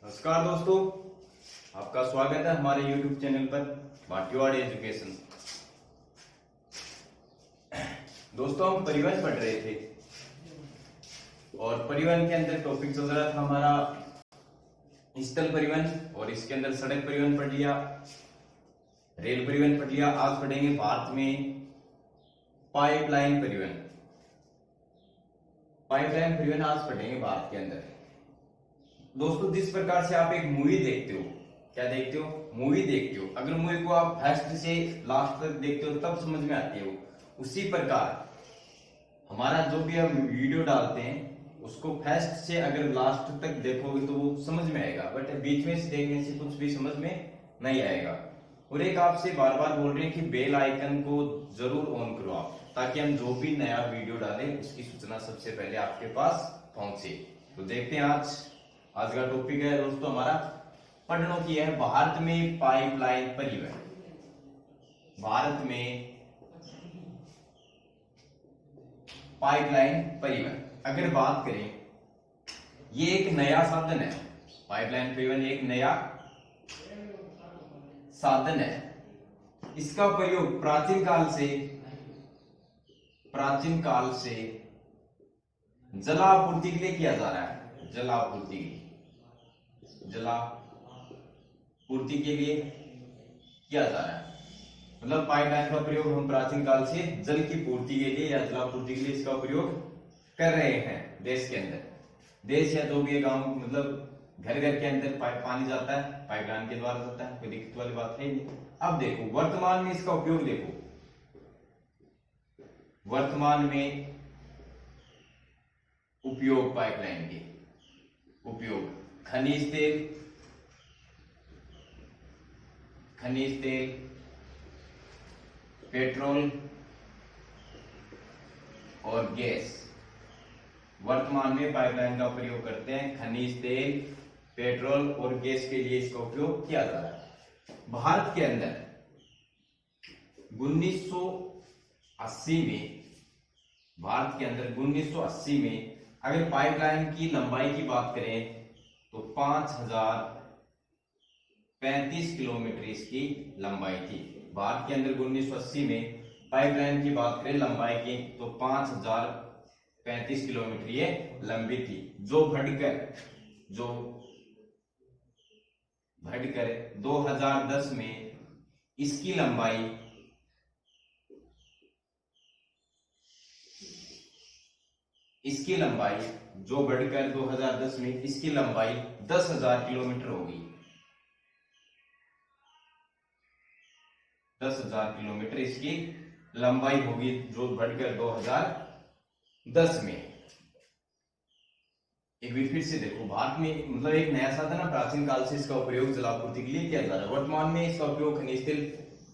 नमस्कार दोस्तों, आपका स्वागत है हमारे YouTube चैनल पर भाटियावाड़ एजुकेशन। दोस्तों, हम परिवहन पढ़ रहे थे और परिवहन के अंदर टॉपिक चल रहा था हमारा स्थल परिवहन, और इसके अंदर सड़क परिवहन पढ़ लिया, रेल परिवहन पढ़ लिया। आज पढ़ेंगे भारत में पाइपलाइन परिवहन। पाइपलाइन परिवहन आज पढ़ेंगे भारत के अंदर। दोस्तों, जिस प्रकार से आप एक मूवी देखते हो, क्या देखते हो? मूवी देखते हो। अगर मूवी को आप फर्स्ट से लास्ट तक देखते हो तब समझ में आती हो। उसी प्रकार हमारा जो भी हम वीडियो डालते हैं उसको फर्स्ट से अगर लास्ट तक देखोगे तो वो समझ में आएगा, बट बीच में से देखने से कुछ भी समझ में नहीं आएगा। और एक आपसे बार बार बोल रहे हैं कि बेल आइकन को जरूर ऑन करो आप, ताकि हम जो भी नया वीडियो डालें उसकी सूचना सबसे पहले आपके पास पहुंचे। तो देखते हैं आज का टॉपिक है दोस्तों हमारा पढ़ने की है भारत में पाइपलाइन परिवहन। भारत में पाइपलाइन परिवहन अगर बात करें, ये एक नया साधन है। पाइपलाइन परिवहन एक नया साधन है। इसका प्रयोग प्राचीन काल से जलापूर्ति के लिए किया जा रहा है। जलापूर्ति के लिए किया जा रहा है। मतलब पाइपलाइन का प्रयोग हम प्राचीन काल से जल की पूर्ति के लिए या जलापूर्ति के लिए इसका प्रयोग कर रहे हैं देश के अंदर। देश या जो भी गांव, मतलब घर घर के अंदर पानी जाता है, पाइपलाइन के द्वारा जाता है, कोई दिक्कत वाली बात है नहीं। अब देखो वर्तमान में इसका उपयोग देखो। वर्तमान में उपयोग पाइपलाइन के उपयोग खनिज तेल, पेट्रोल और गैस। वर्तमान में पाइपलाइन का प्रयोग करते हैं। खनिज तेल, पेट्रोल और गैस के लिए इसका उपयोग किया जा रहा है। भारत के अंदर 1980 में अगर पाइपलाइन की लंबाई की बात करें तो 5035 किलोमीटर इसकी लंबाई थी। भारत के अंदर 1980 में पाइपलाइन की बात करें लंबाई की तो 5035 किलोमीटर ये लंबी थी, जो बढ़कर 2010 में इसकी लंबाई जो बढ़कर 2010 में इसकी लंबाई 10,000 किलोमीटर होगी। 10,000 किलोमीटर इसकी लंबाई होगी, जो बढ़कर 2010 में। एक बार फिर से देखो, भारत में मतलब एक नया साधन है। प्राचीन काल से इसका उपयोग जलापूर्ति के लिए किया जा रहा है। वर्तमान में इसका उपयोग खनिज तेल,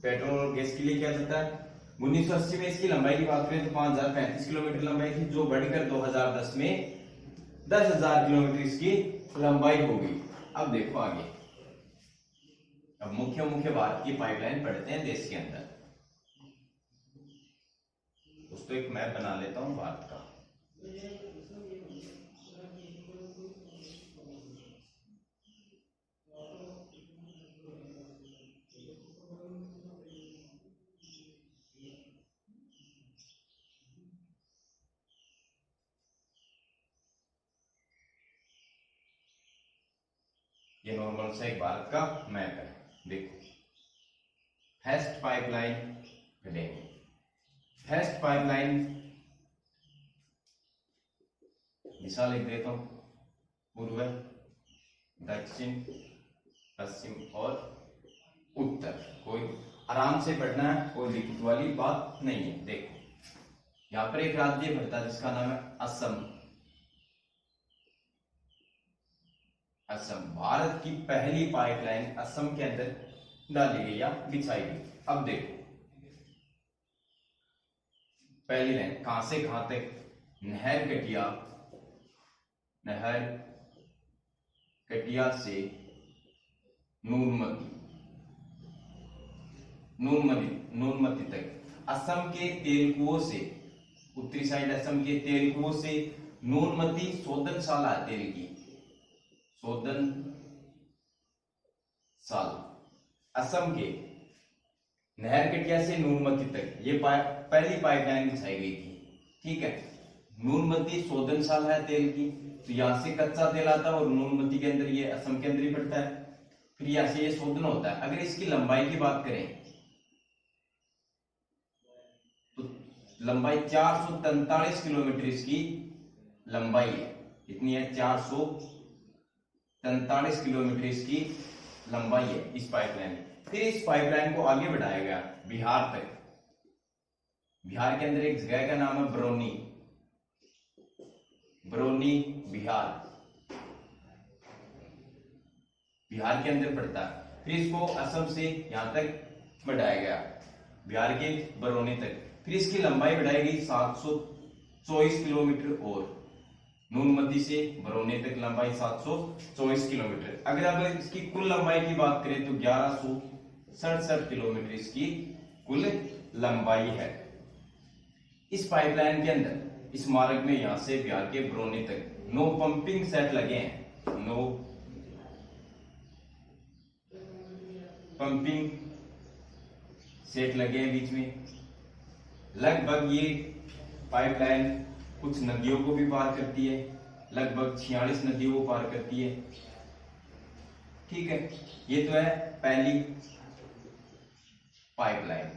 पेट्रोल और गैस के लिए किया जाता है। 1980 में इसकी लंबाई की बात करें तो 5035 किलोमीटर लंबाई थी, जो बढ़कर 2010 में 10,000 किलोमीटर इसकी लंबाई होगी। अब देखो आगे, अब मुख्य भारत की पाइपलाइन पढ़ते हैं देश के अंदर। दोस्तों, एक मैप बना लेता हूं भारत का। ये नॉर्मल सा एक भारत का मैप है। देखो, फर्स्ट पाइपलाइन पढ़ेंगे। फर्स्ट पाइपलाइन दिशा लिख देता हूं, पूर्व, दक्षिण, पश्चिम और उत्तर। कोई आराम से पढ़ना है, कोई दिक्कत वाली बात नहीं है। देखो, यहां पर एक राज्य पड़ता है जिसका नाम है असम। भारत की पहली पाइपलाइन असम के अंदर डाली गई या बिछाई गई। अब देखो, पहली लाइन कहां से कहां तक? नहर कटिया से नूनमती तक। असम के तेलकुओं से, उत्तरी साइड असम के तेलकुओं से नूनमती शोधनशाला तेल की साल। असम के नहर कटिया से नूनमती तक ये पहली पाइपलाइन बिछाई गई थी। ठीक है, नूनमती शोधन साल है तेल की, तो यहाँ से कच्चा तेल आता है और नूनमती के अंदर, ये असम के अंदर ही पड़ता है, फिर यहाँ से ये शोधन होता है। अगर इसकी लंबाई की बात करें तो लंबाई 443 किलोमीटर इसकी लंबाई है। कितनी है? 443 किलोमीटर इसकी लंबाई है इस पाइपलाइन। फिर इस पाइपलाइन को आगे बढ़ाया गया बिहार तक। बिहार के अंदर एक जगह का नाम है बरौनी, बरौनी बिहार, बिहार के अंदर पड़ता है। फिर इसको असम से यहां तक बढ़ाया गया, बिहार के बरौनी तक। फिर इसकी लंबाई बढ़ाई गई 724 किलोमीटर और नूनमती से बरौनी तक लंबाई 724 किलोमीटर। अगर अब इसकी कुल लंबाई की बात करें तो 1167 किलोमीटर इसकी कुल लंबाई है। इस पाइपलाइन के अंदर, इस मार्ग में यहां से बिहार के बरौनी तक 9 पंपिंग सेट लगे हैं, 9 पंपिंग सेट लगे हैं बीच में। लगभग ये पाइपलाइन कुछ नदियों को भी पार करती है, लगभग 46 नदियों को पार करती है। ठीक है, ये तो है पहली पाइपलाइन,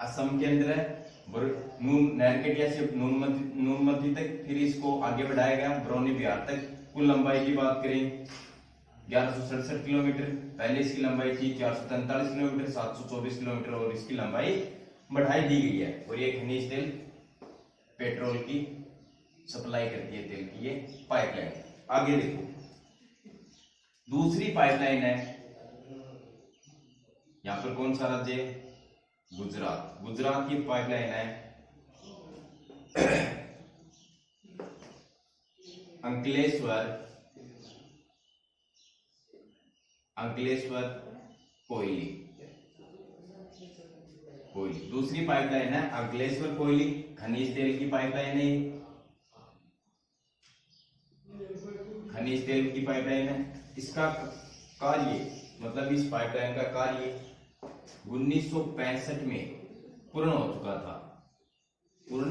असम के अंदर है, नहर कटिया से नूनमती तक। फिर इसको आगे बढ़ाया गया बरौनी बिहार तक। कुल लंबाई की बात करें 1167 किलोमीटर, पहले इसकी लंबाई थी 443 किलोमीटर, 724 किलोमीटर, और इसकी लंबाई बढ़ाई दी गई है। और ये खनिज तेल, पेट्रोल की सप्लाई करती है तेल की ये पाइपलाइन। आगे देखो, दूसरी पाइपलाइन है, यहां पर कौन सा राज्य है? गुजरात। गुजरात की पाइपलाइन है अंकलेश्वर, अंकलेश्वर कोयली, कोयली। दूसरी पाइपलाइन है अंकलेश्वर कोयली, खनिज तेल की पाइपलाइन है, खनिज तेल की पाइपलाइन है। इसका कार्य, मतलब इस पाइपलाइन का कार्य 1965 में पूर्ण हो चुका था, पूर्ण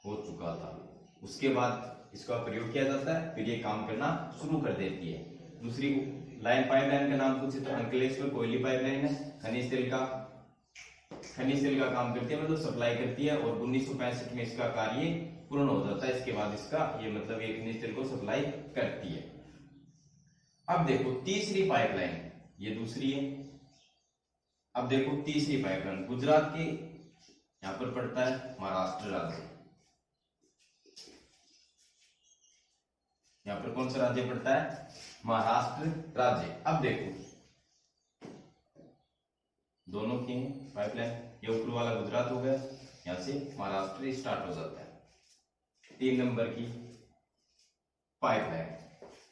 हो चुका था। उसके बाद इसका प्रयोग किया जाता है, फिर ये काम करना शुरू कर देती है। दूसरी लाइन पाइपलाइन का नाम पूछे तो अंकलेश्वर कोयली पाइपलाइन है, खनिज तेल का काम करती है, मतलब सप्लाई करती है। और 1965 में इसका कार्य पूर्ण हो जाता है। इसके बाद इसका ये मतलब ये खनिज तेल को सप्लाई करती है। अब देखो तीसरी पाइपलाइन, ये दूसरी है। अब देखो तीसरी पाइपलाइन, गुजरात के यहां पर पड़ता है महाराष्ट्र राज्य, यहां पर कौन सा राज्य पड़ता है? महाराष्ट्र राज्य। अब देखो दोनों की पाइपलाइन, ये ऊपर वाला गुजरात हो गया, यहां से महाराष्ट्र स्टार्ट हो जाता है। 3 नंबर की पाइपलाइन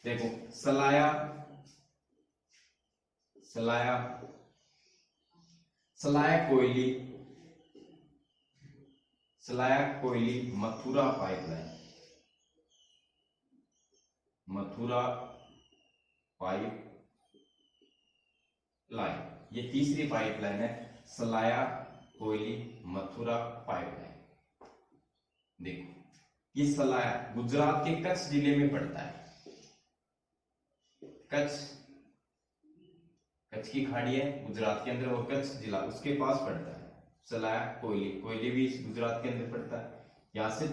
देखो, Salaya, Salaya, Salaya Koyali, Salaya Koyali Mathura pipeline, Mathura pipe line. ये तीसरी पाइपलाइन है, सलाया कोयली मथुरा पाइपलाइन। देखो ये सलाया गुजरात के कच्छ जिले में पड़ता है। कच्छ की खाड़ी है गुजरात के अंदर, और कच्छ जिला उसके पास पड़ता है। सलाया कोयली, कोयली भी गुजरात के अंदर पड़ता है। यहां से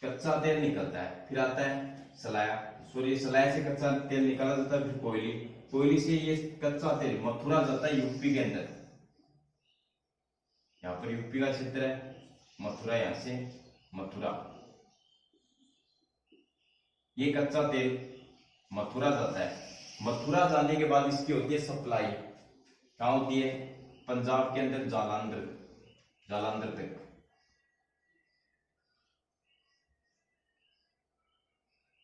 कच्चा तेल निकलता है, फिर आता है सलाया, सलाया से कच्चा तेल निकाला जाता है, फिर कोयली, कोयली से ये कच्चा तेल मथुरा जाता है यूपी के अंदर। यहाँ पर यूपी का क्षेत्र है, मथुरा, यहां से मथुरा, ये कच्चा तेल मथुरा जाता है। मथुरा जाने के बाद इसकी होती है सप्लाई, कहां होती है? पंजाब के अंदर जालंधर, जालंधर तक।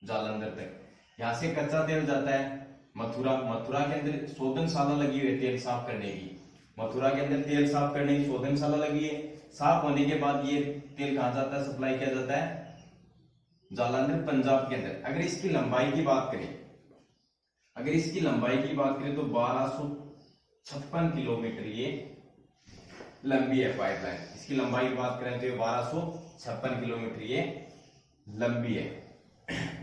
जालंधर तक यहां से कच्चा तेल जाता है मथुरा। मथुरा के अंदर शोधनशाला लगी हुई है तेल साफ करने की, मथुरा के अंदर तेल साफ करने की शोधनशाला लगी है। साफ होने के बाद ये तेल कहां जाता है? सप्लाई किया जाता है जालंधर, पंजाब के अंदर। अगर इसकी लंबाई की बात करें, अगर इसकी लंबाई की बात करें तो 1256 किलोमीटर ये लंबी है पाइपलाइन। इसकी लंबाई की बात करें तो ये 1256 किलोमीटर ये लंबी है।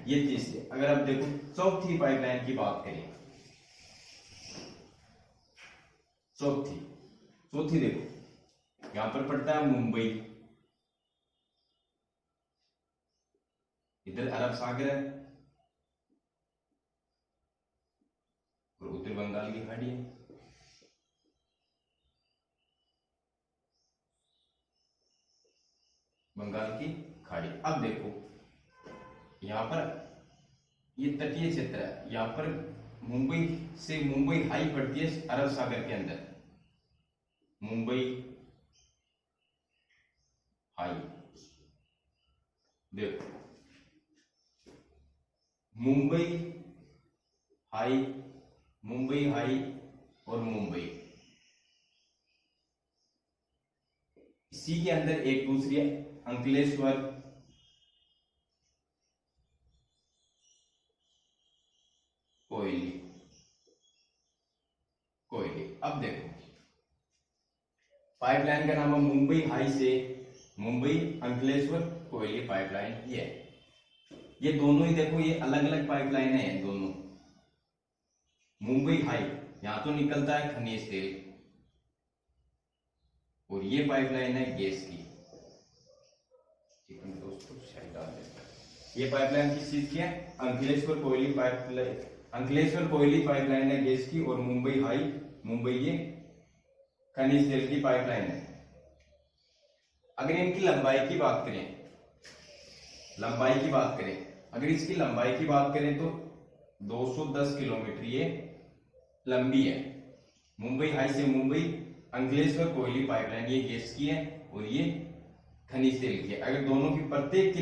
ये तीसरी। अगर आप देखो चौथी पाइपलाइन की बात करें, चौथी देखो यहां पर पड़ता है मुंबई, इधर अरब सागर है और उत्तर बंगाल की खाड़ी है। बंगाल की खाड़ी। अब देखो यहां पर ये तटीय क्षेत्र है, यहां पर मुंबई से मुंबई हाई पड़ती है अरब सागर के अंदर, मुंबई हाई। देखो मुंबई हाई, मुंबई हाई और मुंबई, इसी के अंदर एक दूसरी है अंकलेश्वर, कोयली। अब देखो पाइपलाइन का नाम है मुंबई हाई से मुंबई अंकलेश्वर कोयली पाइपलाइन। ये दोनों ही देखो ये अलग अलग पाइपलाइन है दोनों। मुंबई हाई यहां तो निकलता है खनिज तेल और ये पाइपलाइन है गैस की। दोस्तों ये पाइपलाइन किस चीज की है? अंकलेश्वर कोयली पाइपलाइन, अंकलेश्वर कोयली पाइपलाइन है गैस की, और मुंबई हाई, मुंबई ये खनिज तेल की पाइपलाइन है। अगर इनकी लंबाई की बात करें, अगर इसकी लंबाई की बात करें तो 210 किलोमीटर ये लंबी है। मुंबई हाई से मुंबई अंकलेश्वर कोयली पाइपलाइन ये गैस की है और ये खनिज तेल की है। अगर दोनों की प्रत्येक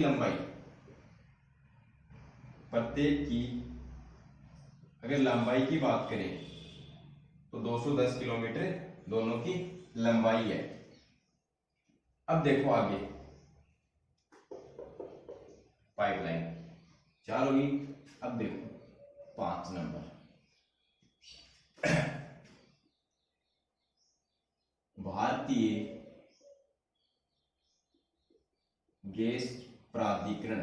की अगर लंबाई की बात करें तो 210 किलोमीटर दोनों की लंबाई है। अब देखो आगे पाइपलाइन 4 होगी। अब देखो 5 नंबर भारतीय गैस प्राधिकरण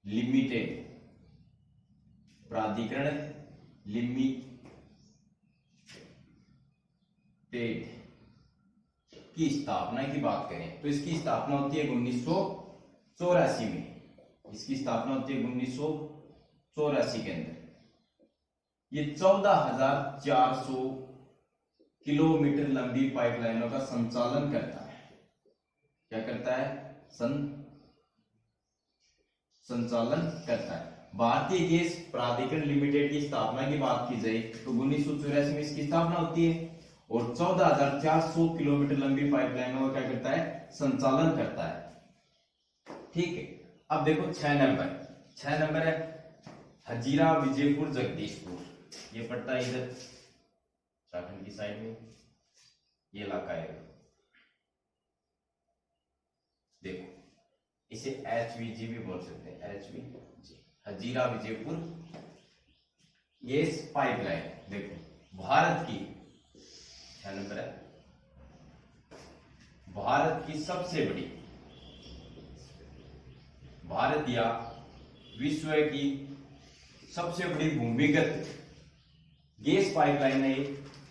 लिमिटेड की स्थापना की बात करें तो इसकी स्थापना होती है 1984 में। इसकी स्थापना होती है 1984 के अंदर। ये 14,400 किलोमीटर लंबी पाइपलाइनों का संचालन करता है। क्या करता है? संचालन करता है। भारतीय गैस प्राधिकरण लिमिटेड की स्थापना की बात की जाए तो 1984 में इसकी स्थापना होती है और 14,400 किलोमीटर लंबी पाइपलाइनों का क्या करता है? संचालन करता है। ठीक है। अब देखो 6 नंबर है हजीरा विजयपुर जगदीशपुर। ये पड़ता है इधर झारखंड की साइड में, ये इलाका है। देखो इसे HVG भी बोल सकते हैं, HVG Hazira Vijaypur gas pipeline. देखो भारत की 6 नंबर है, भारत की सबसे बड़ी, भारत या विश्व की सबसे बड़ी भूमिगत गैस पाइपलाइन है। ये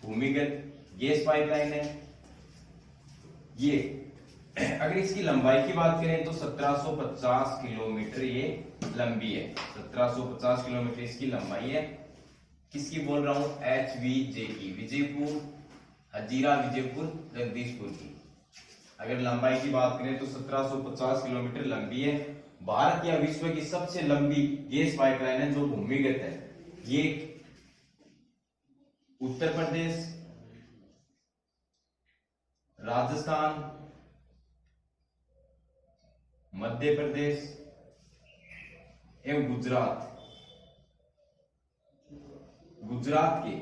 भूमिगत गैस पाइपलाइन है। ये अगर इसकी लंबाई की बात करें तो 1750 किलोमीटर ये लंबी है। 1750 किलोमीटर इसकी लंबाई है। किसकी बोल रहा हूं? HVJ की, विजयपुर हजीरा विजयपुर जगदीशपुर की। अगर लंबाई की बात करें तो 1750 किलोमीटर लंबी है। भारत या विश्व की सबसे लंबी गैस पाइपलाइन है जो भूमिगत है। ये उत्तर प्रदेश, राजस्थान, मध्य प्रदेश एवं गुजरात के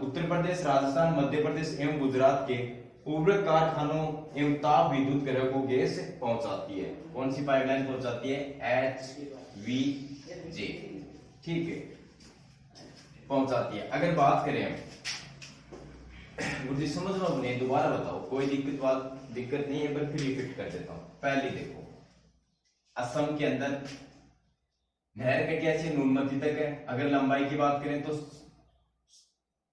उत्तर प्रदेश, राजस्थान, मध्य प्रदेश एवं गुजरात के उर्वरक कारखानों एवं ताप विद्युत घरों को गैस पहुंचाती है। कौन सी पाइपलाइन पहुंचाती है? HVJ जे, ठीक है, पहुंचाती है। अगर बात करें हम गुरुजी समझ लो अपने, दोबारा बताओ, कोई दिक्कत नहीं है, पर फिर रिपीट कर देता हूं। पहले देखो, असम के अंदर नहर का क्या है, नुनमती तक है। अगर लंबाई की बात करें तो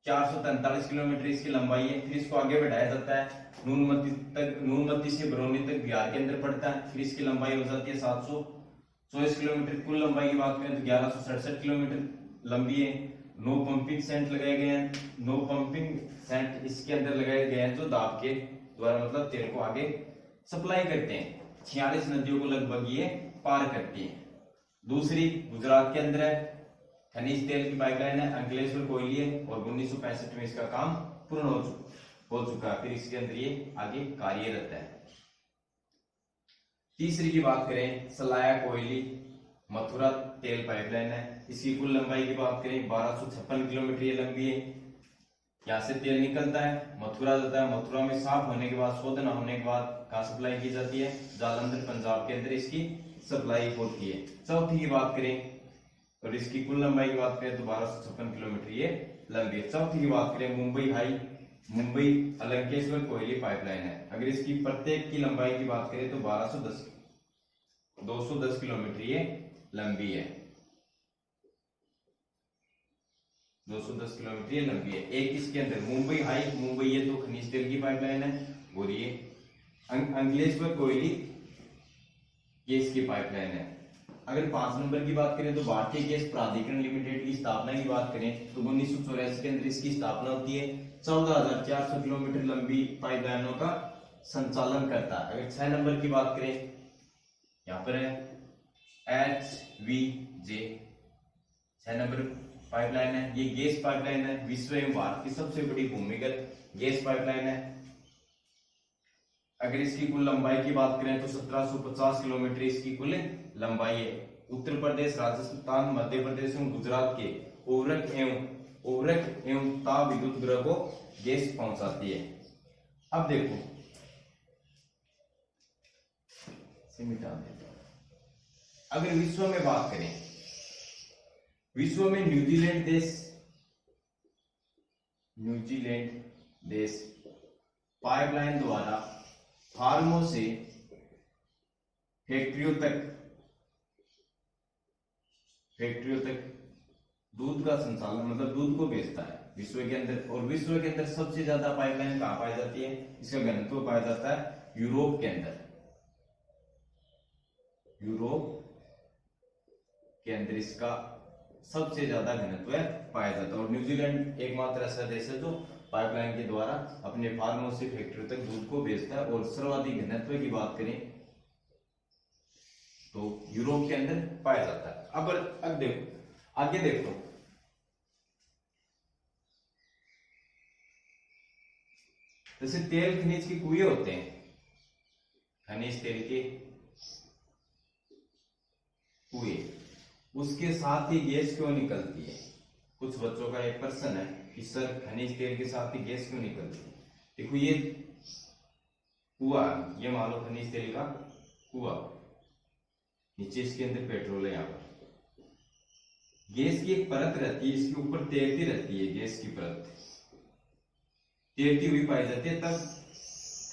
443 किलोमीटर इसकी लंबाई है। फिर इसको आगे बढ़ाया जाता है नूनमती तक, नूनमती से बरौनी तक बिहार के अंदर पड़ता है। फिर इसकी लंबाई हो जाती है 724 किलोमीटर। कुल लंबाई की बात करें तो 1167 किलोमीटर लंबी है। 9 पंपिंग सेंट लगाए गए हैं। 9 पंपिंग सेंट इसके अंदर लगाए गए हैं जो दाब के द्वारा मतलब तेल को आगे सप्लाई करते हैं। 46 नदियों को लगभग ये पार करती है। दूसरी गुजरात के अंदर है, खनिज तेल की पाइपलाइन है, अंकलेश्वर कोयली है, और 1965 में इसका काम पूर्ण हो चुका है। फिर इसके अंदर ये आगे कार्यरत है। तीसरी की बात करें, सलाया कोयली मथुरा तेल पाइपलाइन है। इसकी कुल लंबाई की बात करें 1256 किलोमीटर ये लंबी है। यहाँ से तेल निकलता है, मथुरा जाता है। मथुरा में साफ होने के बाद, शोधन होने के बाद कहाँ सप्लाई की जाती है, जालंधर पंजाब के अंदर इसकी सप्लाई होती है। चौथी की बात करें और इसकी कुल लंबाई की बात करें तो 1256 किलोमीटर ये लंबी है। चौथी की बात करें, मुंबई अलंकेश्वर कोयली पाइपलाइन है। अगर इसकी प्रत्येक की लंबाई की बात करें तो 210 किलोमीटर ये लंबी है। 210 किलोमीटर ये लंबी है। एक इसके अंदर मुंबई ये तो खनिज तेल की पाइपलाइन है, और ये अंकलेश्वर कोयली ये इसकी पाइपलाइन है। अगर 5 नंबर की बात करें तो भारतीय गैस प्राधिकरण लिमिटेड की स्थापना की बात करें तो 1984 के अंदर इसकी स्थापना होती है। 14,400 किलोमीटर लंबी पाइपलाइनों का संचालन करता है। अगर 6 नंबर की बात करें, यहाँ पर है HVJ, 6 नंबर पाइपलाइन है। ये गैस पाइपलाइन है, विश्व एवं भारत की सबसे बड़ी भूमिगत गैस पाइपलाइन है। अगर इसकी कुल लंबाई की बात करें तो 1750 किलोमीटर इसकी कुल लंबाई है। उत्तर प्रदेश, राजस्थान, मध्य प्रदेश एवं गुजरात के उर्वरक एवं ताप विद्युत गृह को गैस पहुंचाती है। अब देखो, अगर विश्व में बात करें, विश्व में न्यूजीलैंड देश पाइपलाइन द्वारा फार्मों से फैक्ट्रियों तक दूध का संचालन मतलब दूध को बेचता है विश्व के अंदर। और विश्व के अंदर सबसे ज्यादा पाइपलाइन कहां पाई जाती है, इसका घनत्व पाया जाता है यूरोप के अंदर। यूरोप के अंदर इसका सबसे ज्यादा घनत्व पाया जाता है। और न्यूजीलैंड एकमात्र ऐसा देश है जो पाइपलाइन के द्वारा अपने फार्मों से फैक्ट्रियों तक दूध को बेचता है। और सर्वाधिक घनत्व की बात करें तो यूरोप के अंदर पाया जाता है। अब देखो, आगे देखो, जैसे तेल खनिज के कुएं होते हैं, खनिज तेल के कुएं, उसके साथ ही गैस क्यों निकलती है? कुछ बच्चों का एक प्रश्न है कि सर खनिज तेल के साथ ही गैस क्यों निकलती है? देखो, ये कुआं, ये मान लो खनिज तेल का कुआं, नीचे इसके अंदर पेट्रोल है, यहाँ पर गैस की एक परत रहती है, इसके ऊपर तैरती रहती है गैस की परत, तैरती हुई पाई जाती है। तब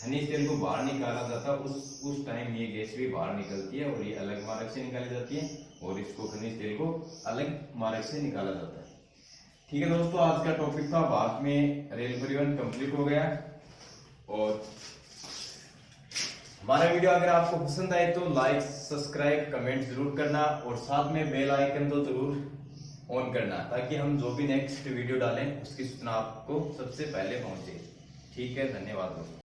खनिज तेल को बाहर निकाला जाता है, उस टाइम ये गैस भी बाहर निकलती है और ये अलग मार्ग से निकाली जाती है, और इसको खनिज तेल को अलग मार्ग से निकाला जाता है। ठीक है दोस्तों, आज का टॉपिक था भारत में रेल परिवहन कंप्लीट हो गया। और हमारा वीडियो अगर आपको पसंद आए तो लाइक, सब्सक्राइब, कमेंट जरूर करना, और साथ में बेल आइकन तो जरूर ऑन करना, ताकि हम जो भी नेक्स्ट वीडियो डालें उसकी सूचना आपको सबसे पहले पहुंचे। ठीक है, धन्यवाद दोस्तों।